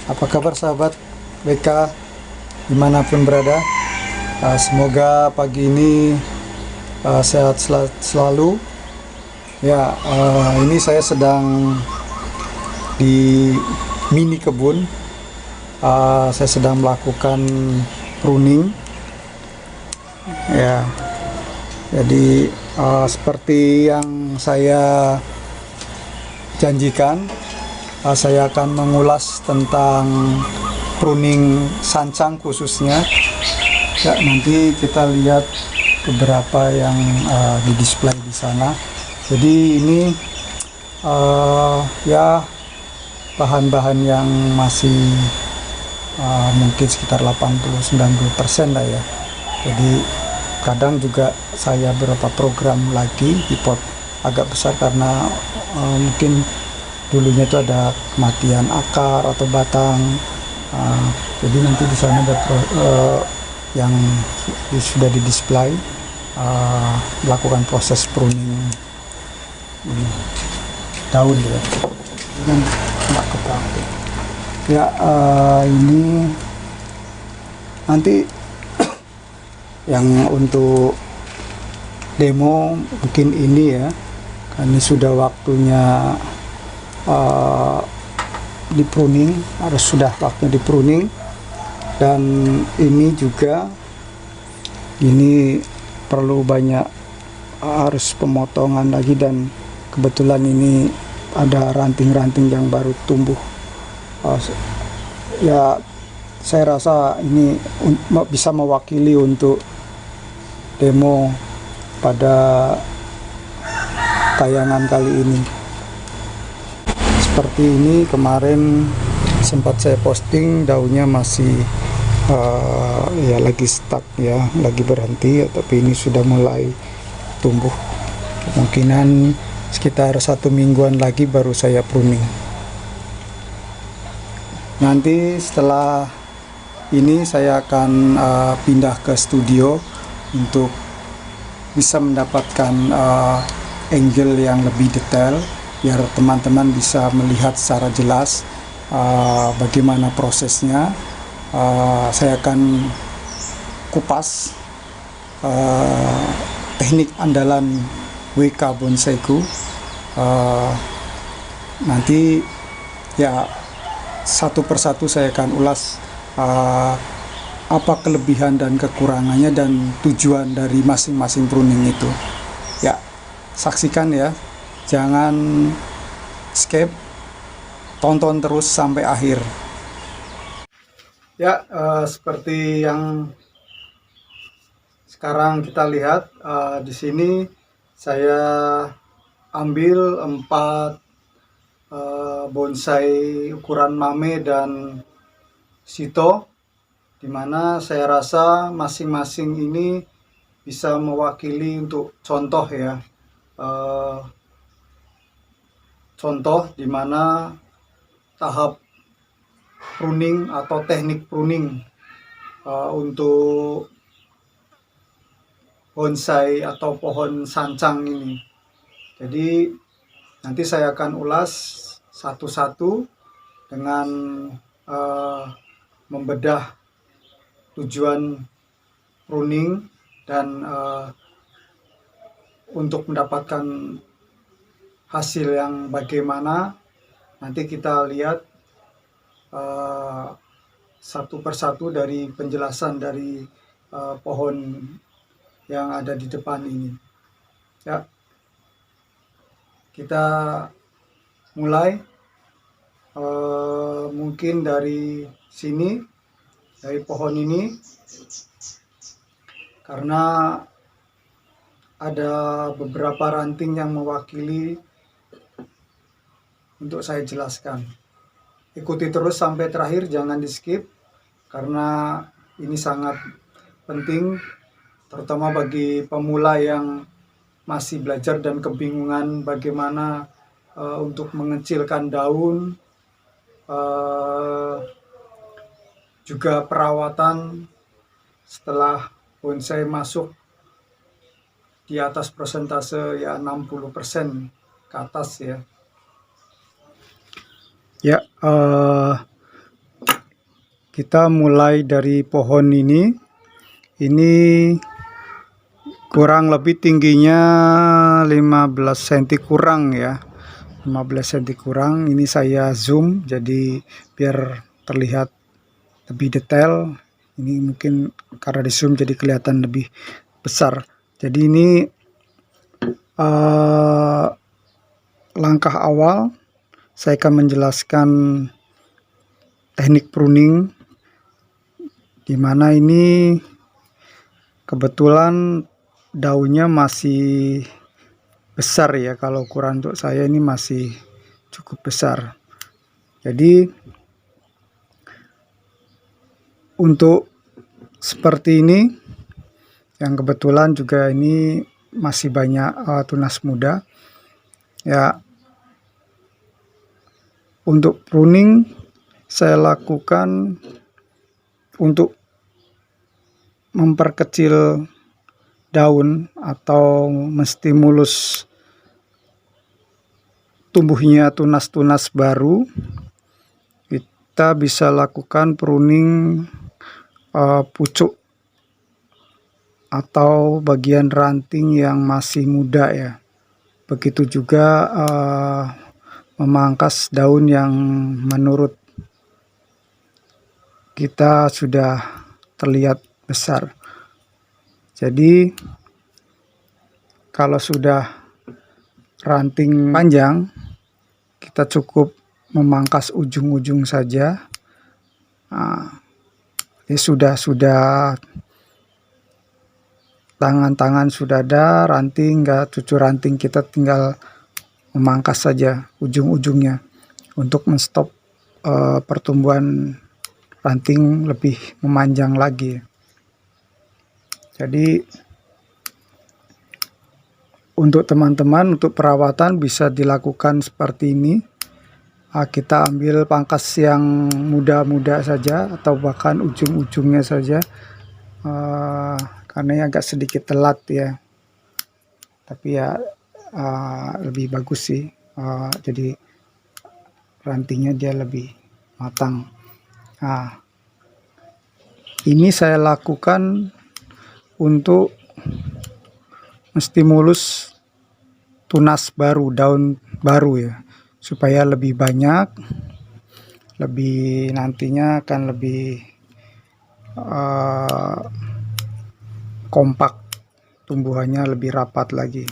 Apa kabar sahabat BK dimanapun berada? Semoga pagi ini sehat selalu. Ya, ini saya sedang di mini kebun. Saya sedang melakukan pruning. Ya, jadi seperti yang saya janjikan, saya akan mengulas tentang pruning sancang khususnya. Ya, nanti kita lihat beberapa yang di display di sana. Jadi ini ya bahan-bahan yang masih mungkin sekitar 80-90% lah ya. Jadi kadang juga saya beberapa program lagi di pot agak besar karena mungkin dulunya itu ada kematian akar atau batang. Jadi nanti di sana ada yang sudah di display melakukan proses pruning daun ya. Dengan nggak kepake. Ya, ini nanti yang untuk demo mungkin ini ya, ini sudah waktunya di pruning, harus sudah waktunya di pruning. Dan ini juga ini perlu banyak harus pemotongan lagi, dan kebetulan ini ada ranting-ranting yang baru tumbuh. Ya, saya rasa ini bisa mewakili untuk demo pada tayangan kali ini. Seperti ini kemarin sempat saya posting, daunnya masih ya lagi stuck ya, lagi berhenti ya, tapi ini sudah mulai tumbuh. Kemungkinan sekitar 1 mingguan lagi baru saya pruning. Nanti setelah ini saya akan pindah ke studio untuk bisa mendapatkan angle yang lebih detail, biar teman-teman bisa melihat secara jelas bagaimana prosesnya. Saya akan kupas teknik andalan WK Bonsaiku. Nanti ya satu persatu saya akan ulas apa kelebihan dan kekurangannya dan tujuan dari masing-masing pruning itu. Ya, saksikan ya, jangan skip, tonton terus sampai akhir. Ya, seperti yang sekarang kita lihat, di sini saya ambil 4 bonsai ukuran mame dan sito, dimana saya rasa masing-masing ini bisa mewakili untuk contoh ya, contoh dimana tahap pruning atau teknik pruning untuk bonsai atau pohon sancang ini. Jadi nanti saya akan ulas satu-satu dengan membedah tujuan pruning dan untuk mendapatkan hasil yang bagaimana. Nanti kita lihat satu persatu dari penjelasan dari pohon yang ada di depan ini. Ya, kita mulai mungkin dari sini, dari pohon ini, karena ada beberapa ranting yang mewakili untuk saya jelaskan. Ikuti terus sampai terakhir, jangan di skip, karena ini sangat penting, terutama bagi pemula yang masih belajar dan kebingungan bagaimana untuk mengecilkan daun, juga perawatan setelah bonsai masuk di atas persentase ya 60% ke atas ya. Ya, kita mulai dari pohon ini kurang lebih tingginya 15 cm kurang ya, 15 cm kurang. Ini saya zoom jadi biar terlihat lebih detail. Ini mungkin karena di zoom jadi kelihatan lebih besar. Jadi ini langkah awal saya akan menjelaskan teknik pruning, di mana ini kebetulan daunnya masih besar ya. Kalau ukuran untuk saya ini masih cukup besar. Jadi untuk seperti ini, yang kebetulan juga ini masih banyak tunas muda ya. Untuk pruning saya lakukan untuk memperkecil daun atau menstimulus tumbuhnya tunas-tunas baru. Kita bisa lakukan pruning pucuk atau bagian ranting yang masih muda ya. Begitu juga memangkas daun yang menurut kita sudah terlihat besar. Jadi kalau sudah ranting panjang, kita cukup memangkas ujung-ujung saja. Ini sudah tangan-tangan sudah ada, ranting enggak, cucu ranting kita tinggal memangkas saja ujung-ujungnya untuk menstop pertumbuhan ranting lebih memanjang lagi. Jadi untuk teman-teman, untuk perawatan bisa dilakukan seperti ini. Kita ambil pangkas yang muda-muda saja atau bahkan ujung-ujungnya saja, karena agak sedikit telat ya, tapi ya lebih bagus sih. Jadi rantingnya dia lebih matang. Ini saya lakukan untuk menstimulus tunas baru, daun baru ya, supaya lebih banyak, lebih nantinya akan lebih kompak, tumbuhannya lebih rapat lagi.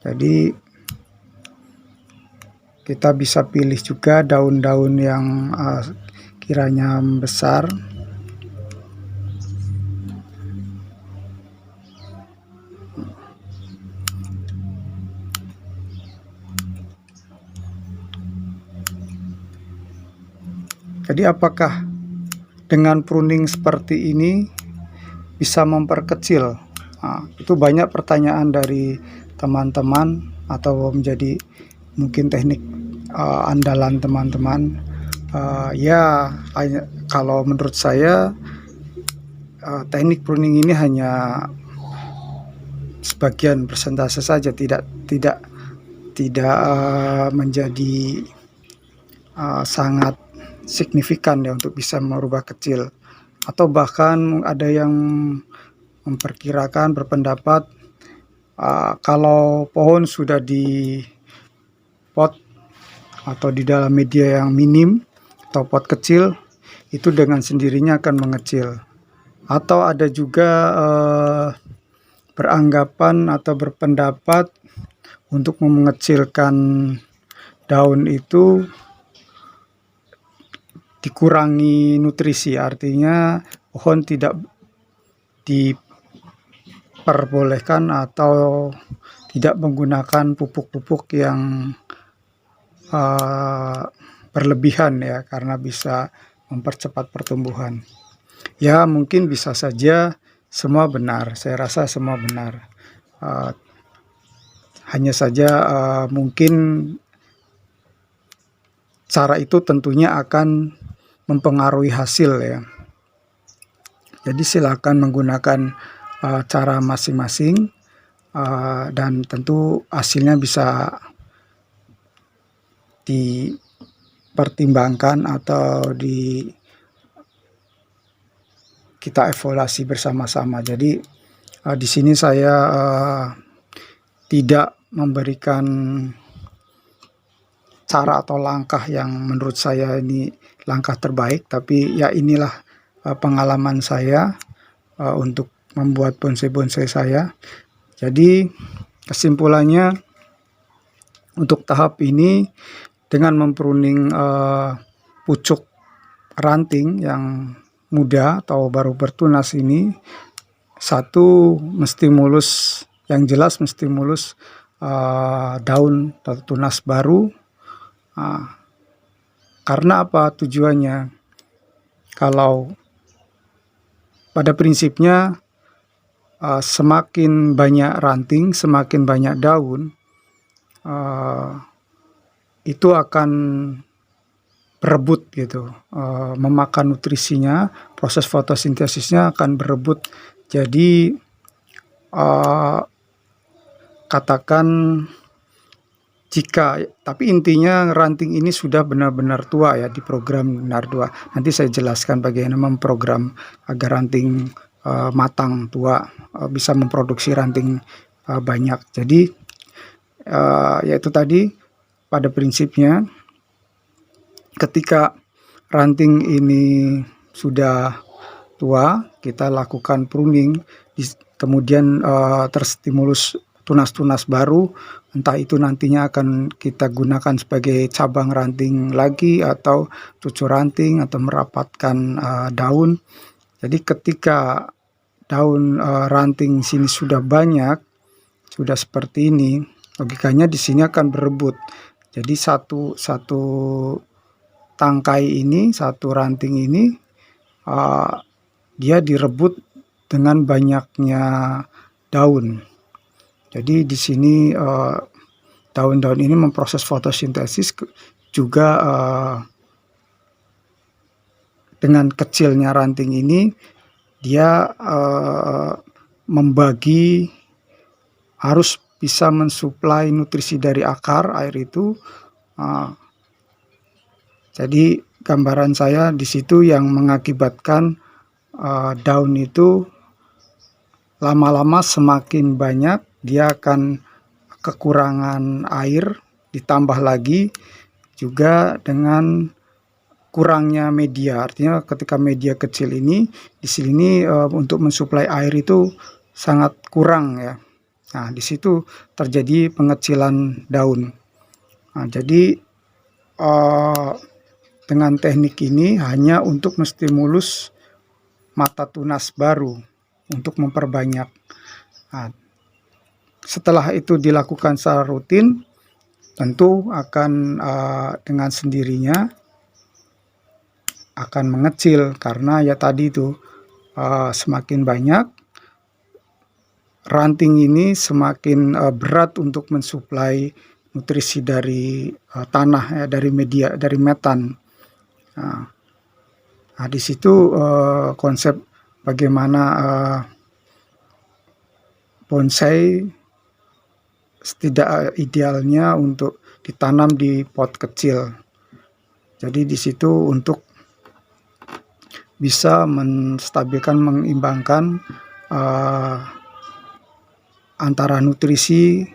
Jadi kita bisa pilih juga daun-daun yang kiranya besar. Jadi apakah dengan pruning seperti ini bisa memperkecil? Itu banyak pertanyaan dari teman-teman atau menjadi mungkin teknik andalan teman-teman. Ya, kalau menurut saya teknik pruning ini hanya sebagian persentase saja, tidak menjadi sangat signifikan ya untuk bisa merubah kecil. Atau bahkan ada yang memperkirakan, berpendapat kalau pohon sudah di pot atau di dalam media yang minim atau pot kecil, itu dengan sendirinya akan mengecil. Atau ada juga beranggapan atau berpendapat untuk mengecilkan daun itu dikurangi nutrisi, artinya pohon tidak diperbolehkan atau tidak menggunakan pupuk-pupuk yang berlebihan ya, karena bisa mempercepat pertumbuhan. Ya mungkin bisa saja semua benar, saya rasa semua benar. Hanya saja mungkin cara itu tentunya akan mempengaruhi hasil ya. Jadi silakan menggunakan cara masing-masing, dan tentu hasilnya bisa dipertimbangkan atau kita evaluasi bersama-sama. Jadi di sini saya tidak memberikan cara atau langkah yang menurut saya ini langkah terbaik, tapi ya inilah pengalaman saya untuk membuat bonsai-bonsai saya. Jadi kesimpulannya, untuk tahap ini dengan mempruning pucuk ranting yang muda atau baru bertunas ini, satu mesti mulus, yang jelas mesti mulus daun atau tunas baru. Karena apa tujuannya? Kalau pada prinsipnya semakin banyak ranting, semakin banyak daun, itu akan berebut gitu, memakan nutrisinya, proses fotosintesisnya akan berebut. Jadi katakan jika, tapi intinya ranting ini sudah benar-benar tua ya, di program NAR2. Nanti saya jelaskan bagaimana memprogram agar ranting matang tua, bisa memproduksi ranting banyak. Jadi yaitu tadi pada prinsipnya, ketika ranting ini sudah tua, kita lakukan pruning, kemudian terstimulus tunas-tunas baru, entah itu nantinya akan kita gunakan sebagai cabang ranting lagi atau cucu ranting atau merapatkan daun. Jadi ketika daun ranting sini sudah banyak, sudah seperti ini, logikanya di sini akan berebut. Jadi satu tangkai ini, satu ranting ini, dia direbut dengan banyaknya daun. Jadi di sini daun-daun ini memproses fotosintesis juga. Dengan kecilnya ranting ini, dia membagi, harus bisa mensuplai nutrisi dari akar air itu. Jadi gambaran saya di situ yang mengakibatkan daun itu lama-lama semakin banyak, dia akan kekurangan air, ditambah lagi juga dengan kurangnya media. Artinya ketika media kecil ini, di sini untuk mensuplai air itu sangat kurang ya. Nah, di situ terjadi pengecilan daun. Nah, jadi dengan teknik ini hanya untuk menstimulus mata tunas baru untuk memperbanyak. Nah, setelah itu dilakukan secara rutin, tentu akan dengan sendirinya akan mengecil, karena ya tadi itu semakin banyak ranting ini, semakin berat untuk mensuplai nutrisi dari tanah ya, dari media, dari metan. Nah, di situ konsep bagaimana bonsai tidak idealnya untuk ditanam di pot kecil. Jadi di situ untuk bisa menstabilkan, mengimbangkan antara nutrisi,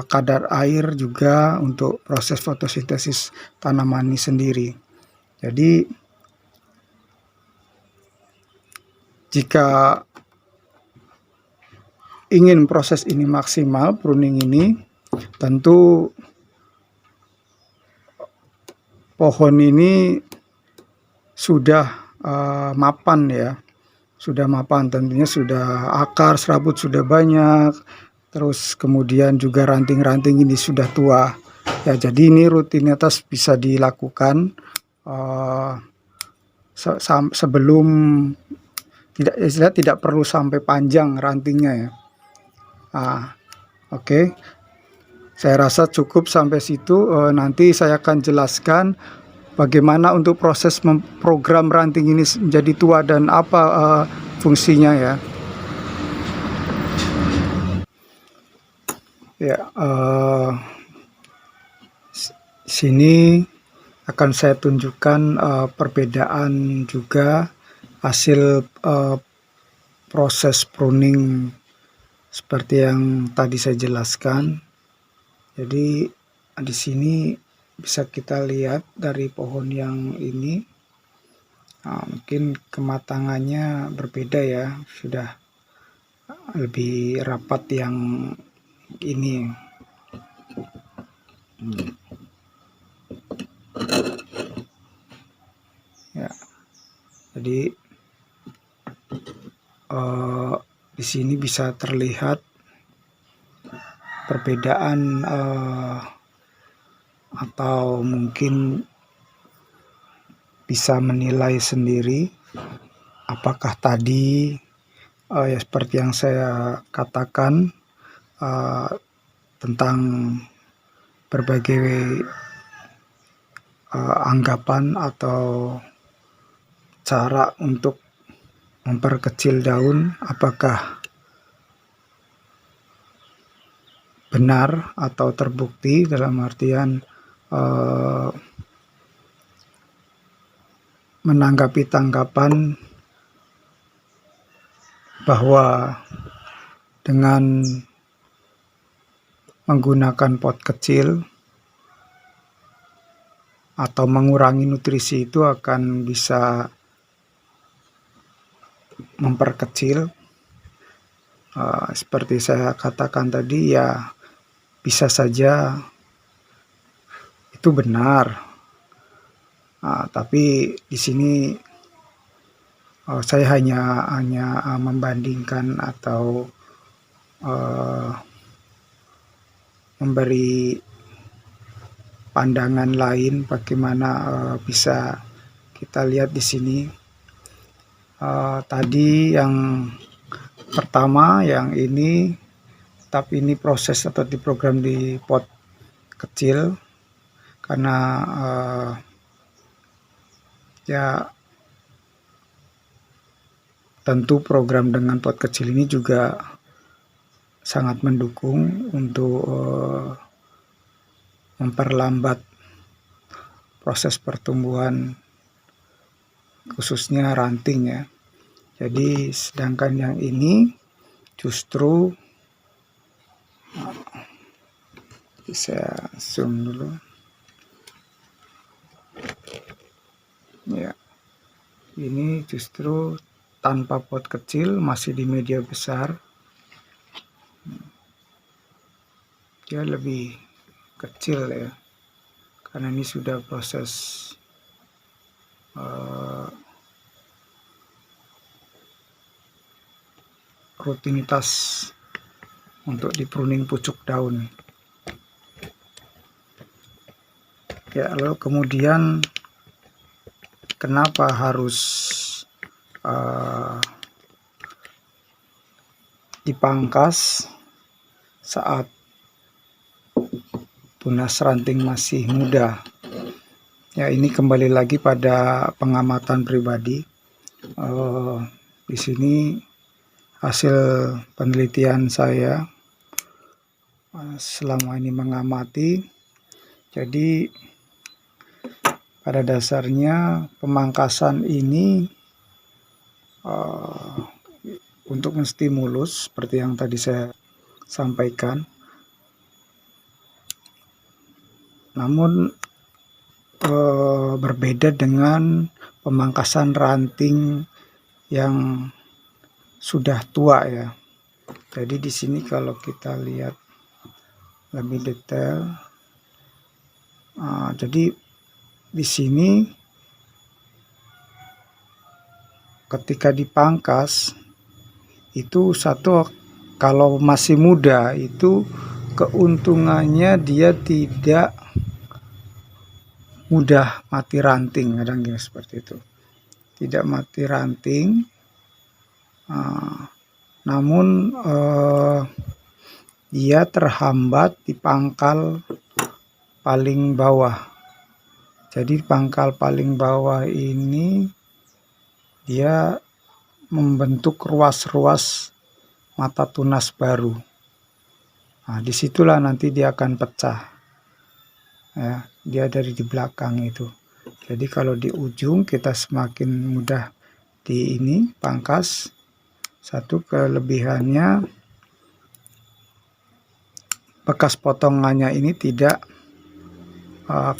kadar air juga untuk proses fotosintesis tanaman ini sendiri. Jadi jika ingin proses ini maksimal, pruning ini, tentu pohon ini sudah mapan ya, sudah mapan, tentunya sudah akar serabut sudah banyak, terus kemudian juga ranting-ranting ini sudah tua ya. Jadi ini rutinitas bisa dilakukan sebelum, tidak perlu sampai panjang rantingnya ya. Oke. Saya rasa cukup sampai situ. Nanti saya akan jelaskan bagaimana untuk proses memprogram ranting ini menjadi tua dan apa fungsinya ya. Sini akan saya tunjukkan perbedaan juga hasil proses pruning seperti yang tadi saya jelaskan. Jadi di sini bisa kita lihat dari pohon yang ini, mungkin kematangannya berbeda ya, sudah lebih rapat yang ini. Ya, jadi di sini bisa terlihat perbedaan atau mungkin bisa menilai sendiri apakah tadi ya seperti yang saya katakan tentang berbagai anggapan atau cara untuk memperkecil daun, apakah benar atau terbukti, dalam artian menanggapi tanggapan bahwa dengan menggunakan pot kecil atau mengurangi nutrisi itu akan bisa memperkecil. Seperti saya katakan tadi, ya bisa saja itu benar. Tapi di sini saya hanya membandingkan atau memberi pandangan lain bagaimana bisa kita lihat di sini. Tadi yang pertama, yang ini, tapi ini proses atau diprogram di pot kecil karena ya tentu program dengan pot kecil ini juga sangat mendukung untuk memperlambat proses pertumbuhan khususnya ranting ya. Jadi sedangkan yang ini justru saya zoom dulu ya, ini justru tanpa pot kecil, masih di media besar, dia lebih kecil ya, karena ini sudah proses rutinitas untuk di pruning pucuk daun ya. Lalu kemudian kenapa harus dipangkas saat tunas ranting masih muda? Ya, ini kembali lagi pada pengamatan pribadi. Di sini hasil penelitian saya selama ini mengamati. Jadi pada dasarnya pemangkasan ini untuk menstimulus seperti yang tadi saya sampaikan. Namun berbeda dengan pemangkasan ranting yang sudah tua ya. Jadi di sini kalau kita lihat lebih detail, jadi di sini ketika dipangkas itu satu, kalau masih muda itu keuntungannya dia tidak mudah mati ranting, kadang seperti itu, tidak mati ranting. Namun dia terhambat di pangkal paling bawah. Jadi pangkal paling bawah ini dia membentuk ruas-ruas mata tunas baru. Disitulah nanti dia akan pecah ya. dia dari di belakang itu. Jadi kalau di ujung kita semakin mudah di ini pangkas. Satu kelebihannya, bekas potongannya ini tidak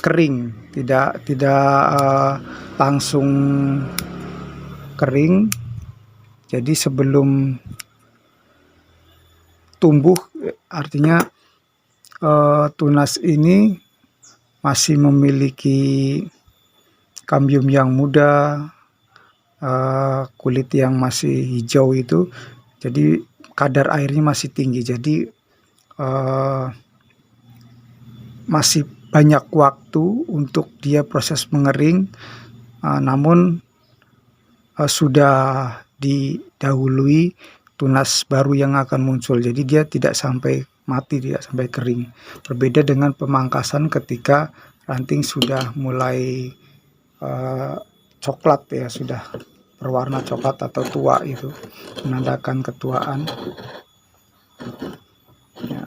kering, tidak langsung kering. Jadi sebelum tumbuh, artinya tunas ini masih memiliki kambium yang muda, kulit yang masih hijau itu, jadi kadar airnya masih tinggi. Jadi masih banyak waktu untuk dia proses mengering, namun sudah didahului tunas baru yang akan muncul. Jadi dia tidak sampai mati, tidak sampai kering. Berbeda dengan pemangkasan ketika ranting sudah mulai coklat ya, sudah berwarna coklat atau tua, itu menandakan ketuaan. Ya.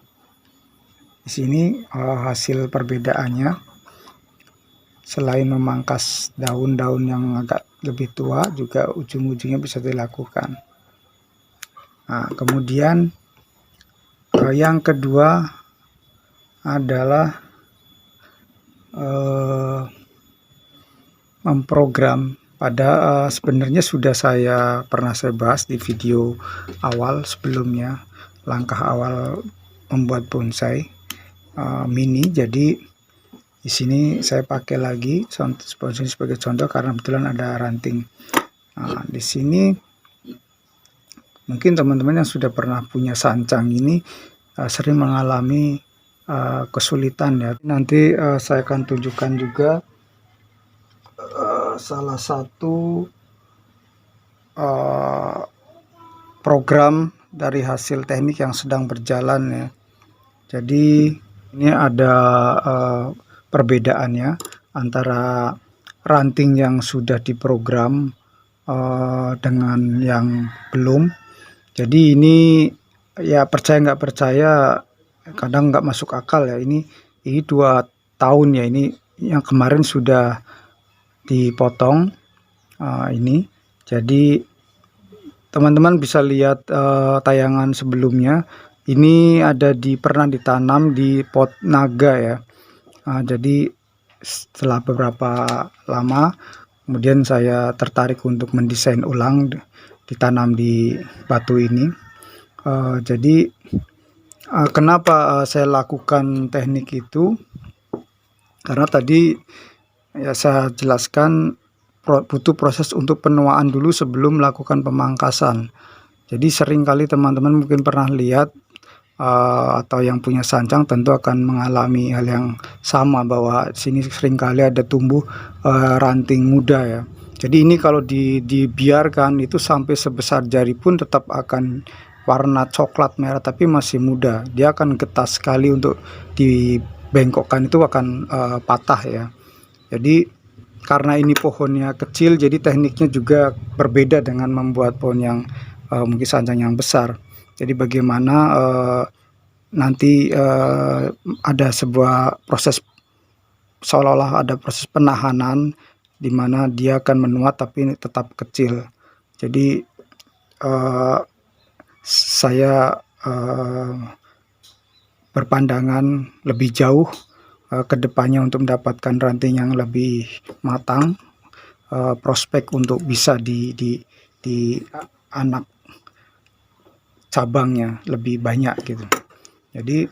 Di sini hasil perbedaannya, selain memangkas daun-daun yang agak lebih tua, juga ujung-ujungnya bisa dilakukan. Nah, kemudian yang kedua adalah memprogram. Sebenarnya sudah pernah saya bahas di video awal sebelumnya, langkah awal membuat bonsai mini. Jadi di sini saya pakai lagi sebagai contoh karena kebetulan ada ranting. Nah, di sini mungkin teman-teman yang sudah pernah punya sancang ini sering mengalami kesulitan ya. Nanti saya akan tunjukkan juga salah satu program dari hasil teknik yang sedang berjalan ya. Jadi ini ada perbedaannya antara ranting yang sudah diprogram dengan yang belum. Jadi ini ya, percaya nggak percaya, kadang nggak masuk akal ya. Ini 2 tahun ya, ini yang kemarin sudah dipotong ini. Jadi teman-teman bisa lihat tayangan sebelumnya. Ini pernah ditanam di pot naga ya. Jadi setelah beberapa lama, kemudian saya tertarik untuk mendesain ulang, ditanam di batu ini. Jadi kenapa saya lakukan teknik itu? Karena tadi ya saya jelaskan butuh proses untuk penuaan dulu sebelum melakukan pemangkasan. Jadi seringkali teman-teman mungkin pernah lihat atau yang punya sancang tentu akan mengalami hal yang sama, bahwa sini seringkali ada tumbuh ranting muda ya. Jadi ini kalau dibiarkan itu sampai sebesar jari pun tetap akan warna coklat merah, tapi masih muda. Dia akan getah sekali, untuk dibengkokkan itu akan patah ya. Jadi karena ini pohonnya kecil, jadi tekniknya juga berbeda dengan membuat pohon yang mungkin sancang yang besar. Jadi bagaimana nanti ada sebuah proses, seolah-olah ada proses penahanan, di mana dia akan menuat tapi tetap kecil. Jadi saya berpandangan lebih jauh ke depannya untuk mendapatkan ranting yang lebih matang, prospek untuk bisa di anak cabangnya lebih banyak gitu. Jadi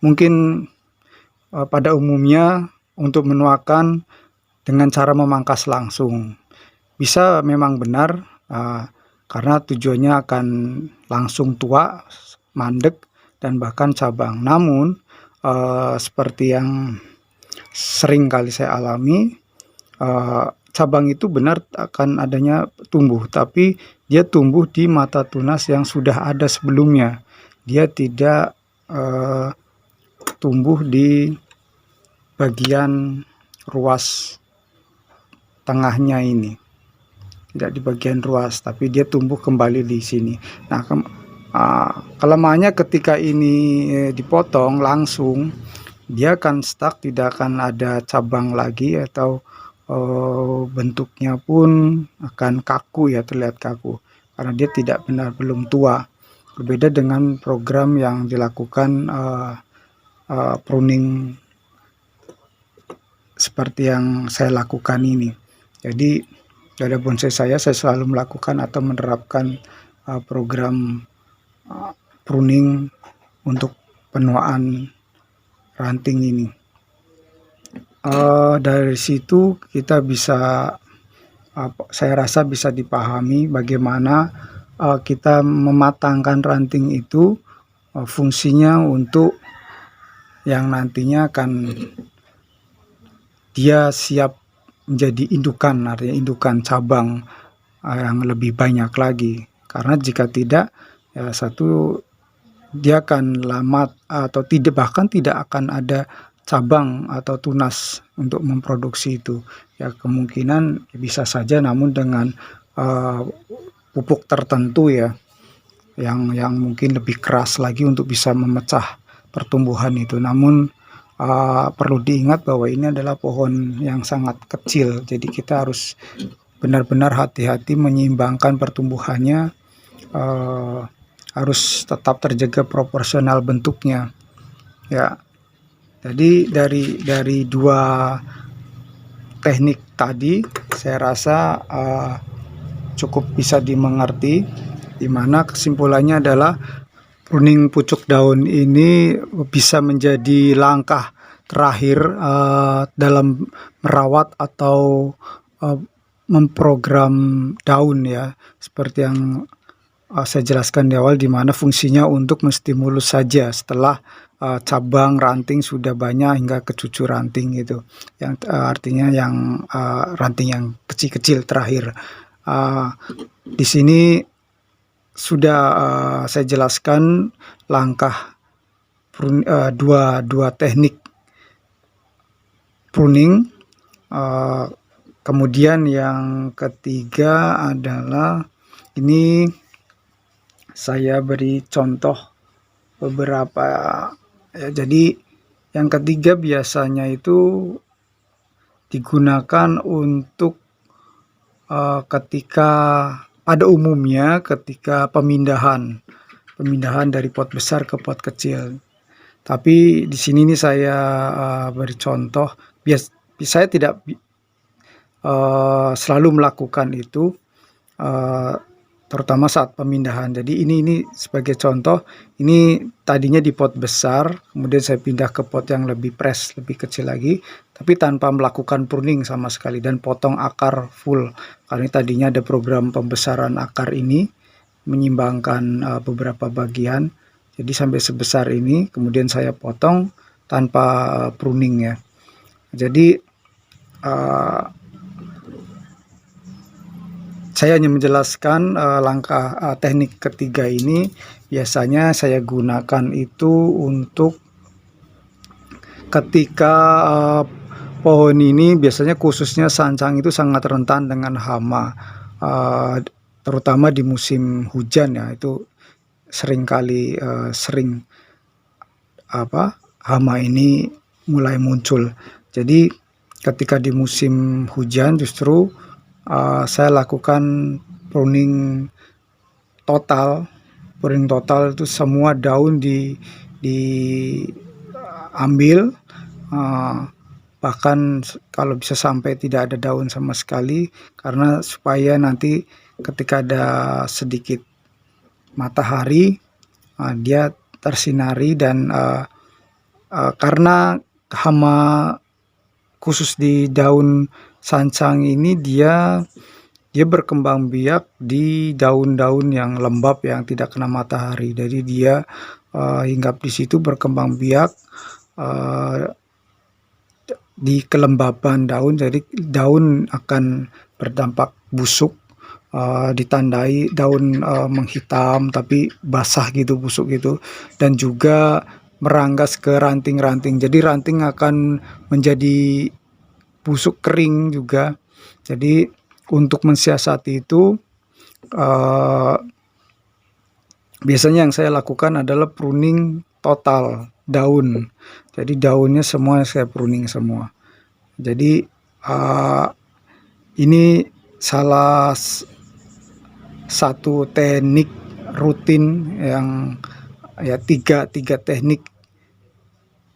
mungkin pada umumnya untuk menuakan dengan cara memangkas langsung bisa memang benar, karena tujuannya akan langsung tua, mandek, dan bahkan cabang. Namun seperti yang sering kali saya alami, cabang itu benar akan adanya tumbuh, tapi dia tumbuh di mata tunas yang sudah ada sebelumnya. Dia tidak tumbuh di bagian ruas tengahnya ini, tidak di bagian ruas, tapi dia tumbuh kembali di sini. Nah, kelemahannya ketika ini dipotong langsung, dia akan stuck, tidak akan ada cabang lagi, atau bentuknya pun akan kaku ya, terlihat kaku karena dia tidak benar, belum tua. Berbeda dengan program yang dilakukan pruning seperti yang saya lakukan ini. Jadi pada bonsai saya selalu melakukan atau menerapkan program pruning untuk penuaan ranting ini. Dari situ kita bisa, saya rasa bisa dipahami bagaimana kita mematangkan ranting itu, fungsinya untuk yang nantinya akan dia siap menjadi indukan, artinya indukan cabang yang lebih banyak lagi. Karena jika tidak, ya satu, dia akan lama atau tidak, bahkan tidak akan ada cabang atau tunas untuk memproduksi itu. Ya kemungkinan bisa saja, namun dengan pupuk tertentu ya, yang mungkin lebih keras lagi untuk bisa memecah pertumbuhan itu. Namun perlu diingat bahwa ini adalah pohon yang sangat kecil, jadi kita harus benar-benar hati-hati menyeimbangkan pertumbuhannya, harus tetap terjaga proporsional bentuknya ya. Jadi dari dua teknik tadi saya rasa cukup bisa dimengerti, dimana kesimpulannya adalah pruning pucuk daun ini bisa menjadi langkah terakhir dalam merawat atau memprogram daun ya, seperti yang saya jelaskan di awal, di mana fungsinya untuk menstimulus saja setelah cabang ranting sudah banyak hingga ke cucu ranting itu, yang artinya yang ranting yang kecil-kecil terakhir. Di sini sudah saya jelaskan langkah dua teknik pruning. Kemudian yang ketiga adalah ini saya beri contoh beberapa ya. Jadi yang ketiga biasanya itu digunakan untuk ketika pada umumnya ketika pemindahan dari pot besar ke pot kecil. Tapi di sini nih saya beri contoh. Saya tidak selalu melakukan itu, terutama saat pemindahan. Jadi ini sebagai contoh, ini tadinya di pot besar, kemudian saya pindah ke pot yang lebih press, lebih kecil lagi, tapi tanpa melakukan pruning sama sekali dan potong akar full. Karena tadinya ada program pembesaran akar ini, menyimbangkan beberapa bagian, jadi sampai sebesar ini, kemudian saya potong tanpa pruning ya. Jadi saya hanya menjelaskan langkah teknik ketiga ini biasanya saya gunakan itu untuk ketika pohon ini, biasanya khususnya sancang itu sangat rentan dengan hama, terutama di musim hujan ya, itu seringkali hama ini mulai muncul. Jadi ketika di musim hujan justru saya lakukan pruning total. Pruning total itu semua daun diambil, bahkan kalau bisa sampai tidak ada daun sama sekali, karena supaya nanti ketika ada sedikit matahari dia tersinari, dan karena hama khusus di daun sancang ini dia berkembang biak di daun-daun yang lembab yang tidak kena matahari. Jadi dia hinggap di situ berkembang biak di kelembaban daun. Jadi daun akan berdampak busuk, ditandai daun menghitam tapi basah gitu, busuk gitu, dan juga meranggas ke ranting-ranting. Jadi ranting akan menjadi busuk kering juga. Jadi untuk mensiasati itu biasanya yang saya lakukan adalah pruning total. daun. Jadi daunnya semua saya pruning semua. Jadi ini salah satu teknik rutin yang ya tiga teknik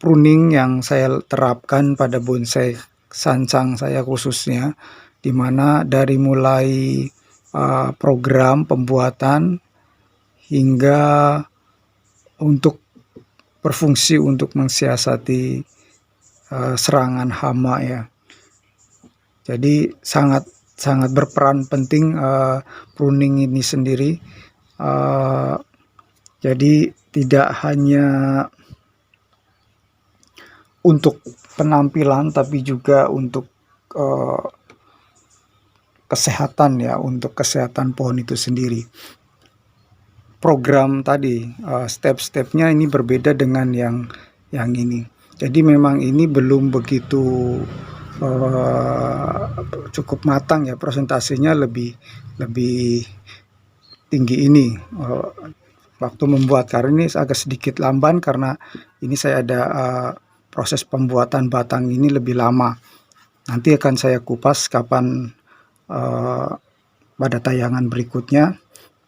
pruning yang saya terapkan pada bonsai sancang saya khususnya, di mana dari mulai program pembuatan hingga untuk berfungsi untuk mensiasati serangan hama ya. Jadi sangat berperan penting pruning ini sendiri. Jadi tidak hanya untuk penampilan tapi juga untuk kesehatan ya, untuk kesehatan pohon itu sendiri. Program tadi step-stepnya ini berbeda dengan yang ini. Jadi memang ini belum begitu cukup matang ya, presentasinya lebih tinggi ini. Waktu membuat karya ini agak sedikit lamban karena ini saya ada proses pembuatan batang ini lebih lama. Nanti akan saya kupas kapan pada tayangan berikutnya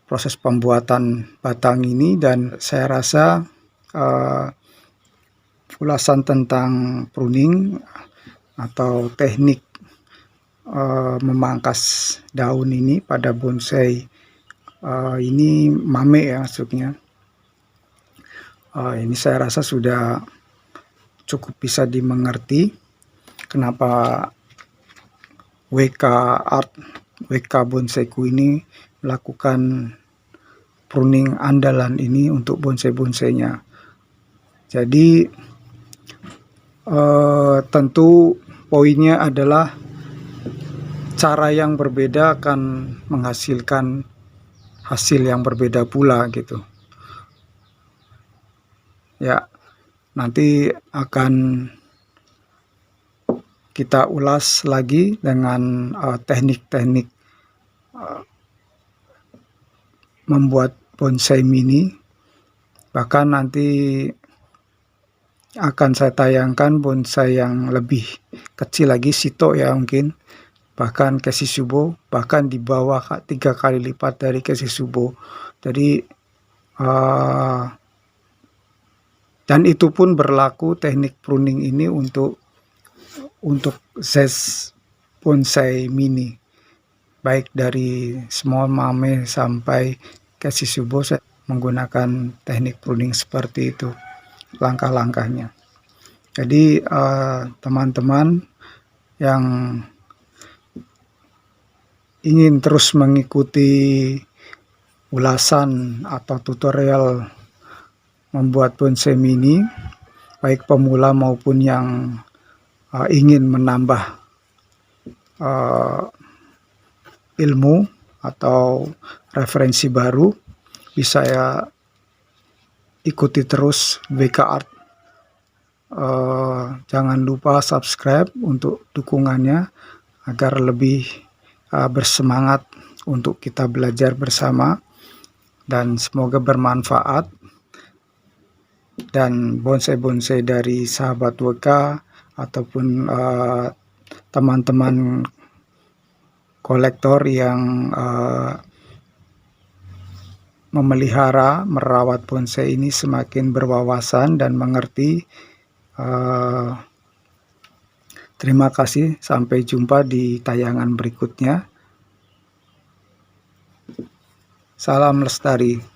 proses pembuatan batang ini, dan saya rasa ulasan tentang pruning atau teknik memangkas daun ini pada bonsai ini mame ya maksudnya. Ini saya rasa sudah cukup bisa dimengerti kenapa WK Bonsaiku ini melakukan pruning andalan ini untuk bonsai-bonsainya. Jadi tentu poinnya adalah cara yang berbeda akan menghasilkan hasil yang berbeda pula gitu. Ya, nanti akan kita ulas lagi dengan teknik-teknik membuat bonsai mini. Bahkan nanti akan saya tayangkan bonsai yang lebih kecil lagi, sito ya mungkin, bahkan Kesisubo, bahkan di bawah 3 kali lipat dari Kesisubo. Jadi dan itu pun berlaku teknik pruning ini untuk zes bonsai mini, baik dari small mame sampai Kesisubo, saya menggunakan teknik pruning seperti itu langkah-langkahnya. Jadi teman-teman yang ingin terus mengikuti ulasan atau tutorial membuat bonsai mini, baik pemula maupun yang ingin menambah ilmu atau referensi baru, bisa ya ikuti terus WK Art. Jangan lupa subscribe untuk dukungannya agar lebih bersemangat untuk kita belajar bersama, dan semoga bermanfaat. Dan bonsai-bonsai dari sahabat WK ataupun teman-teman kolektor yang memelihara, merawat bonsai ini semakin berwawasan dan mengerti. Terima kasih, sampai jumpa di tayangan berikutnya. Salam lestari.